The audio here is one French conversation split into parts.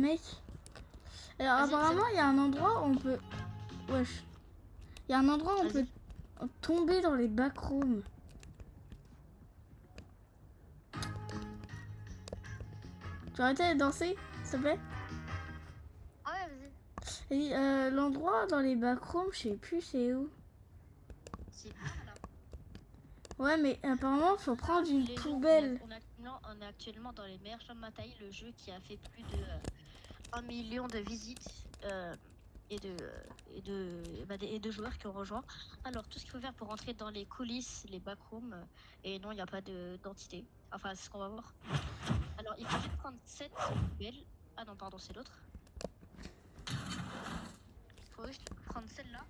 Mec. Alors apparemment il y a un endroit où on peut... Wesh. Il y a un endroit où on peut tomber dans les backrooms. Tu arrêtes de danser, s'il te plaît? Ah ouais, vas-y. Et l'endroit dans les backrooms, je sais plus c'est où. C'est par là. Ouais, mais apparemment, faut prendre une poubelle. On est actuellement dans les meilleurs champs de bataille, le jeu qui a fait plus de 1 million de visites et de joueurs qui ont rejoint. Alors, tout ce qu'il faut faire pour rentrer dans les coulisses, les backrooms, et non, il n'y a pas d'entité. Enfin, c'est ce qu'on va voir. Alors, il faut juste prendre cette poubelle. Ah non, pardon, c'est l'autre. Il faut juste prendre celle-là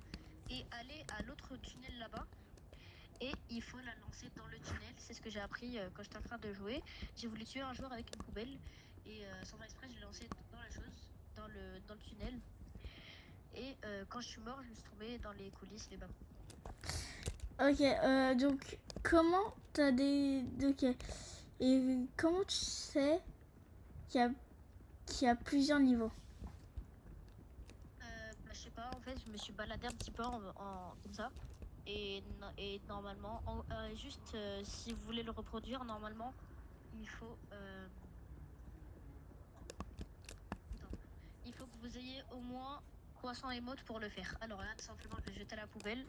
et aller à l'autre tunnel là-bas. Et il faut la lancer dans le tunnel. C'est ce que j'ai appris quand j'étais en train de jouer. J'ai voulu tuer un joueur avec une poubelle. Et sans faire exprès, je l'ai lancé dans la chose, dans le tunnel. Et quand je suis mort, je me suis tombé dans les coulisses, les bas. Ok, donc comment t'as des... Ok. Et comment tu sais qu'il y a plusieurs niveaux? Je sais pas, en fait, je me suis baladé un petit peu comme ça. Et normalement, juste si vous voulez le reproduire, normalement, il faut que vous ayez au moins 300 émotes pour le faire. Alors là, tout simplement, je vais jeter à la poubelle.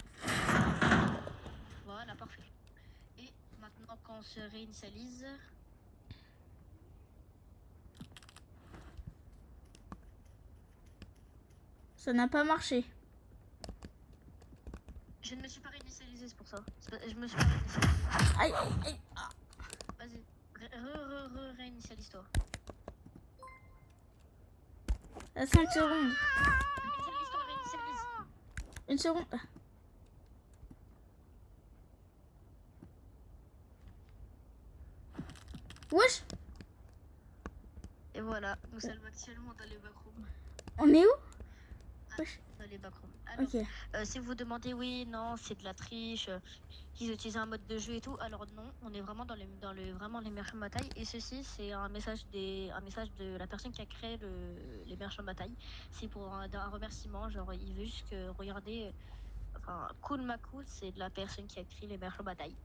Voilà, parfait. Et maintenant, quand on se réinitialise... Ça n'a pas marché. Je ne me suis pas réinitialisé, c'est pour ça. Je me suis pas réinitialisé. Aïe, aïe, aïe. Vas-y, réinitialise-toi. À 5 secondes. Réinitialise-toi, réinitialise. Une seconde. Wesh. Et voilà, nous sommes actuellement dans les backrooms. On est où? Wesh. Dans les backrooms. Alors, ok. Si vous demandez, oui, non, c'est de la triche, qu'ils utilisent un mode de jeu et tout, alors non, on est vraiment vraiment les meilleurs champs de bataille. Et ceci, c'est un message de la personne qui a créé les meilleurs champs de bataille. C'est pour un remerciement, genre, il veut juste que, regardez, enfin, Kun Maku, c'est de la personne qui a créé les meilleurs champs de bataille.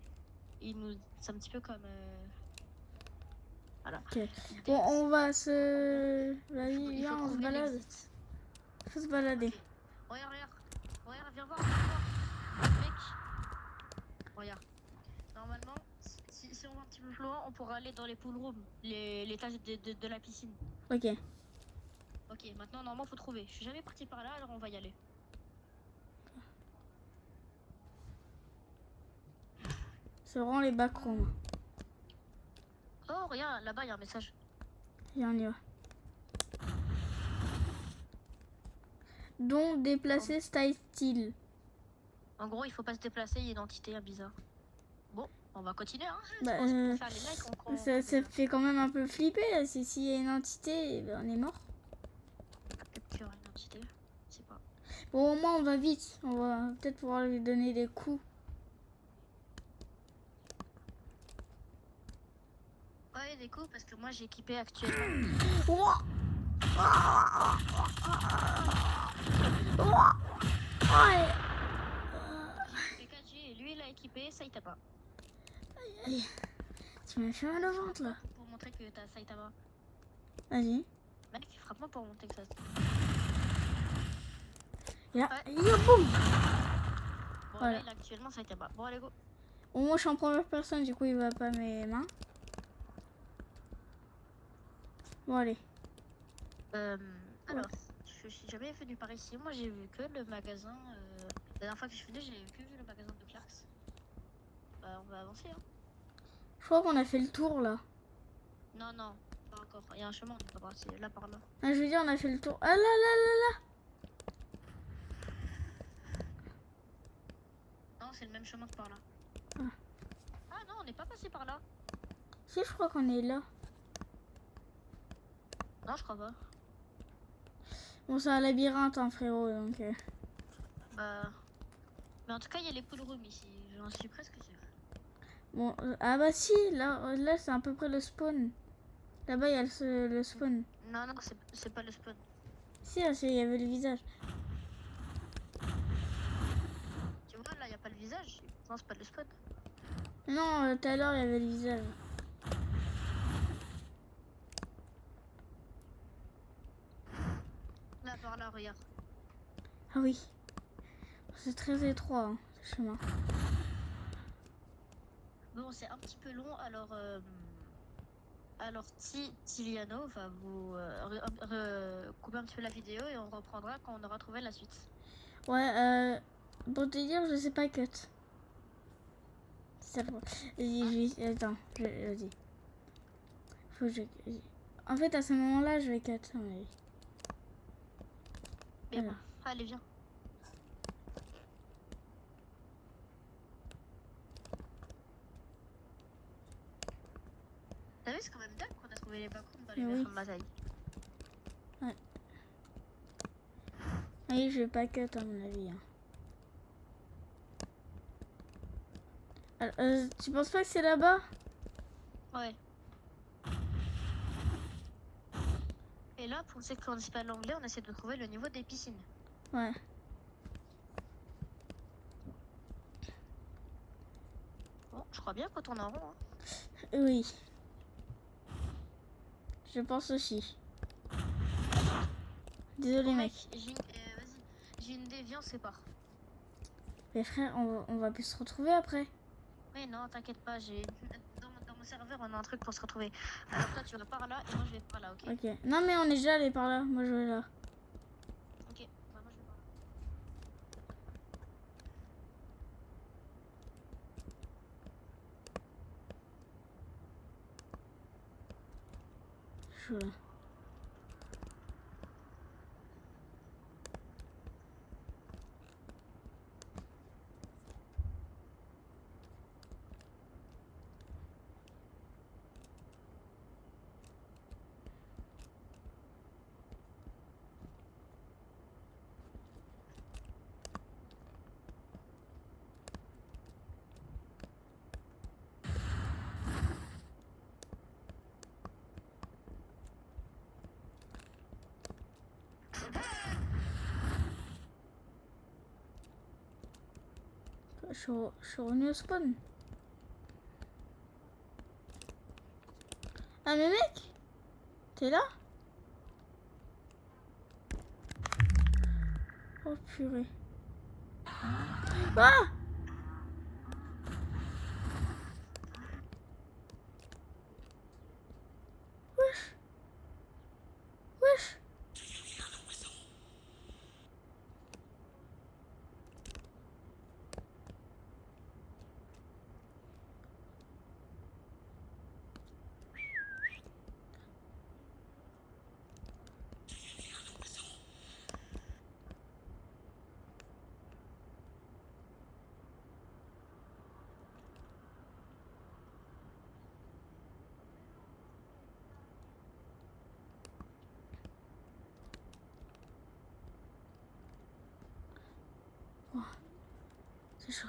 C'est un petit peu comme... Voilà. Ok. Bon, on va se... Vas-y, viens, on se balade. Faut se balader. Okay. Regarde, viens voir. Mec. Regarde. Normalement, si on va un petit peu plus loin, on pourra aller dans les pool rooms, l'étage de la piscine. Ok. Ok, maintenant, normalement, faut trouver. Je suis jamais parti par là, alors on va y aller. C'est vraiment les backrooms. Oh, regarde, là-bas, il y a un message. Viens, on y va. Donc, déplacer style. En gros, il faut pas se déplacer, il y a une entité bizarre. Bon, on va continuer, hein. Bah, Pour faire les likes, ça fait quand même un peu flipper. S'il y a une entité, ben, on est mort. Peut-être qu'il y aura une entité, je sais pas. Bon, au moins, on va vite. On va peut-être pouvoir lui donner des coups. Ouais, des coups, parce que moi, j'ai équipé actuellement. Ouais. PKG, lui, il a équipé Saitama. Aïe. Tu m'as fait mal au ventre, là. Pour montrer que t'as Saitama. Vas-y. Mec, frappe-moi pour montrer que ça. Et là, Ouais. boum. Bon, Voilà. là, il a actuellement Saitama. Bon, allez, go. Bon, moi, je suis en première personne, du coup, il va pas mes mains. Bon, allez. Alors, je suis jamais venu par ici. Moi, j'ai vu que le magasin. La dernière fois que je suis venu, j'ai que vu le magasin de Clarks. Bah, on va avancer, hein. Je crois qu'on a fait le tour, là. Non, pas encore. Il y a un chemin, on va passer là par là. Ah, je veux dire, on a fait le tour. Ah, là. Non, c'est le même chemin que par là. Ah non, on n'est pas passé par là. Si, je crois qu'on est là. Non, je crois pas. Bon, c'est un labyrinthe, hein, frérot, donc... Bah... Mais en tout cas, il y a les pool rooms ici. J'en suis presque sûre. Bon, ah bah si, là c'est à peu près le spawn. Là-bas, il y a le spawn. Non, non, c'est pas le spawn. Si, il y avait le visage. Tu vois, là, y a pas le visage. Non, c'est pas le spawn. Non, tout à l'heure, il y avait le visage. Là, par là, regarde. Ah oui. C'est très étroit, hein, ce chemin. Bon, c'est un petit peu long, alors Tiliano va vous couper un petit peu la vidéo et on reprendra quand on aura trouvé la suite. Ouais, pour te dire, je sais pas cut. Ça va. Attends, vas-y. Faut que En fait, à ce moment-là, je vais cut. Oui. Mais bon, allez, viens. T'as vu, c'est quand même dingue qu'on a trouvé les backrooms dans les Oui. versions de Masaï. Ouais. Oui, je vais pas cut à mon avis. Hein. Alors, tu penses pas que c'est là-bas? Ouais. Et là, pour ceux qui connaissent pas l'anglais, on essaie de trouver le niveau des piscines. Ouais. Bon, je crois bien qu'on tourne en rond. Hein. Oui. Je pense aussi. Désolé, Bon, mec. J'ai une déviance, c'est pas. Mais frère, on va plus se retrouver après. Oui, non, t'inquiète pas, dans mon serveur, on a un truc pour se retrouver. Alors toi, tu vas par là et moi, je vais par là, ok? Ok. Non, mais on est déjà allé par là. Moi, je vais là. Ok, bah, moi, je vais par là. Je vais là. Je suis revenu au spawn. Ah, mais mec, t'es là? Oh purée. Ah! Wesh! Wesh! Oh, c'est chaud.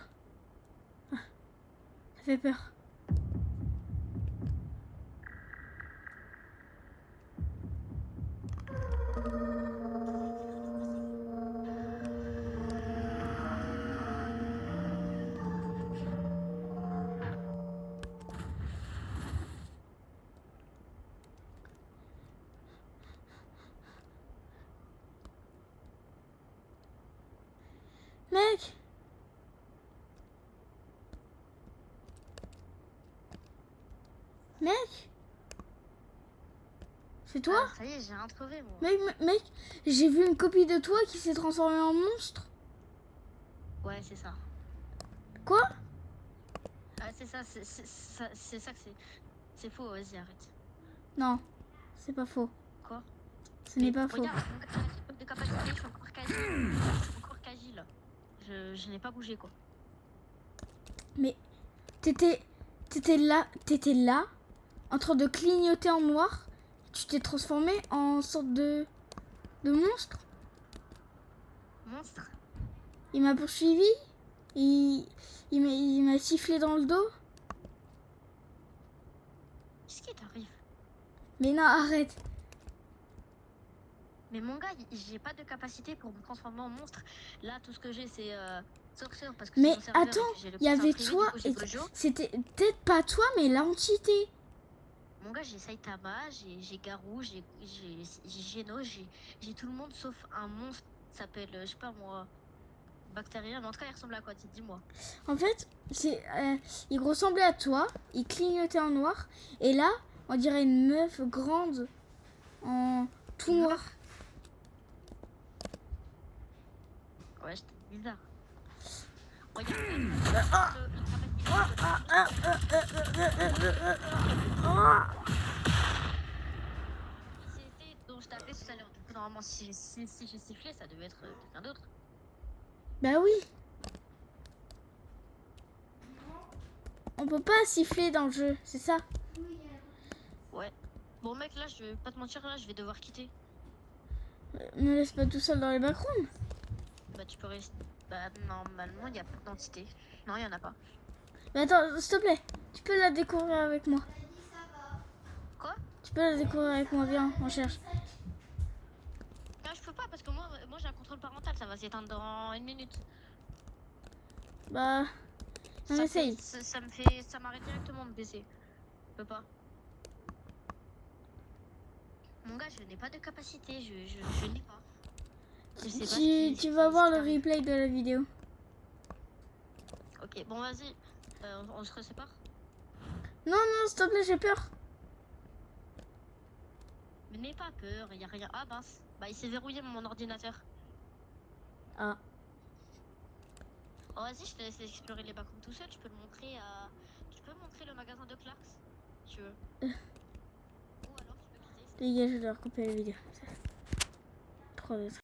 Ah, ça fait peur. Mec! Mec! C'est toi? Ah, ça y est, j'ai rien trouvé, moi. Mec, j'ai vu une copie de toi qui s'est transformée en monstre. Ouais, c'est ça. Quoi? Ah, c'est ça, c'est ça que c'est. C'est faux, vas-y, arrête. Non, c'est pas faux. Quoi? Ce n'est pas faux. Regarde, de capacité, je suis encore quasi. Je suis encore quasi, là. Je n'ai pas bougé, quoi. Mais t'étais là, en train de clignoter en noir. Tu t'es transformé en sorte de monstre. Monstre? Il m'a poursuivi. Il m'a sifflé dans le dos. Qu'est-ce qui t'arrive? Mais non, arrête. Mais mon gars, j'ai pas de capacité pour me transformer en monstre. Là, tout ce que j'ai, c'est Sorcerer parce que Mais c'est mon serveur et attends, que j'ai le il y coussin avait privé, toi du coup, j'ai et Gojo. c'était peut-être pas toi, mais l'entité. Mon gars, j'ai Saitama, j'ai Garou, j'ai Geno, j'ai tout le monde sauf un monstre qui s'appelle, je sais pas moi, Bactérien. Mais en tout cas, il ressemble à quoi? Dis-moi. En fait, il ressemblait à toi, il clignotait en noir, et là, on dirait une meuf grande en tout Une noir. Ouais, c'était bizarre. Regarde, il c'était dont je t'appelais tout à l'heure. Du coup, normalement, si j'ai sifflé, ça devait être quelqu'un d'autre. Bah oui. On peut pas siffler dans le jeu, c'est ça. Ouais. Bon, mec, là, je vais pas te mentir, là, je vais devoir quitter. Me laisse pas tout seul dans les backrooms. Bah, tu peux rester. Bah, normalement, il n'y a pas d'entité. Non, il n'y en a pas. Mais attends, s'il te plaît, tu peux la découvrir avec moi. Quoi? Tu peux la découvrir avec moi, viens, on cherche. Non, je peux pas parce que moi j'ai un contrôle parental, ça va s'éteindre dans 1 minute. Bah, on essaye. Ça m'arrête directement de baisser. Je peux pas. Mon gars, je n'ai pas de capacité, je n'ai pas. Je sais pas Tu vas voir le replay de la vidéo. Ok, bon vas-y, on se resépare. Non, non, s'il te plaît, j'ai peur. Mais n'aie pas peur, il y a rien. Ah mince, bah il s'est verrouillé mon ordinateur. Ah. Oh, vas-y, je te laisse explorer les backrooms tout seul, tu peux le montrer à... Tu peux montrer le magasin de Clarks, si tu veux. Ou alors tu peux quitter. Les gars, je dois recouper la vidéo. 3, 2, 3.